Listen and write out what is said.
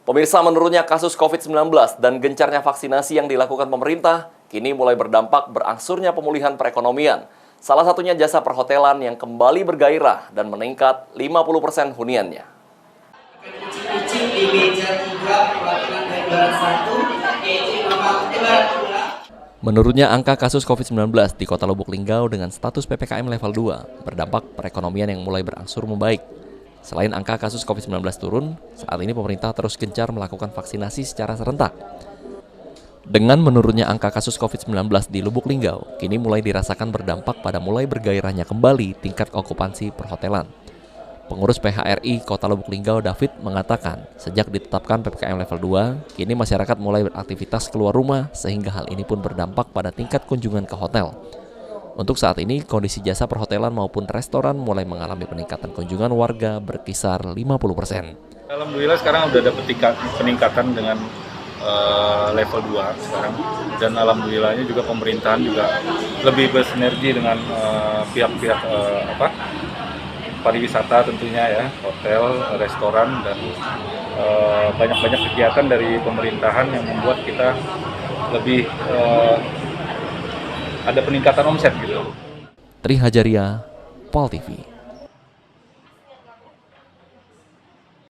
Pemirsa, menurunnya kasus COVID-19 dan gencarnya vaksinasi yang dilakukan pemerintah, kini mulai berdampak berangsurnya pemulihan perekonomian. Salah satunya jasa perhotelan yang kembali bergairah dan meningkat 50% huniannya. Di meja 3 perwakilan dari Barat 1, yaitu Barat 2. Menurunnya angka kasus COVID-19 di Kota Lubuk Linggau dengan status PPKM level 2 berdampak perekonomian yang mulai berangsur membaik. Selain angka kasus COVID-19 turun, saat ini pemerintah terus gencar melakukan vaksinasi secara serentak. Dengan menurunnya angka kasus COVID-19 di Lubuk Linggau, kini mulai dirasakan berdampak pada mulai bergairahnya kembali tingkat okupansi perhotelan. Pengurus PHRI Kota Lubuk Linggau, David, mengatakan sejak ditetapkan PPKM level 2, kini masyarakat mulai beraktivitas keluar rumah sehingga hal ini pun berdampak pada tingkat kunjungan ke hotel. Untuk saat ini, kondisi jasa perhotelan maupun restoran mulai mengalami peningkatan kunjungan warga berkisar 50%. Alhamdulillah sekarang sudah ada peningkatan dengan level 2 sekarang. Dan alhamdulillahnya juga pemerintahan juga lebih bersinergi dengan pihak-pihak pariwisata tentunya ya, hotel, restoran, dan banyak-banyak kegiatan dari pemerintahan yang membuat kita lebih ada peningkatan omset gitu. Tri Hajaria, Pol TV.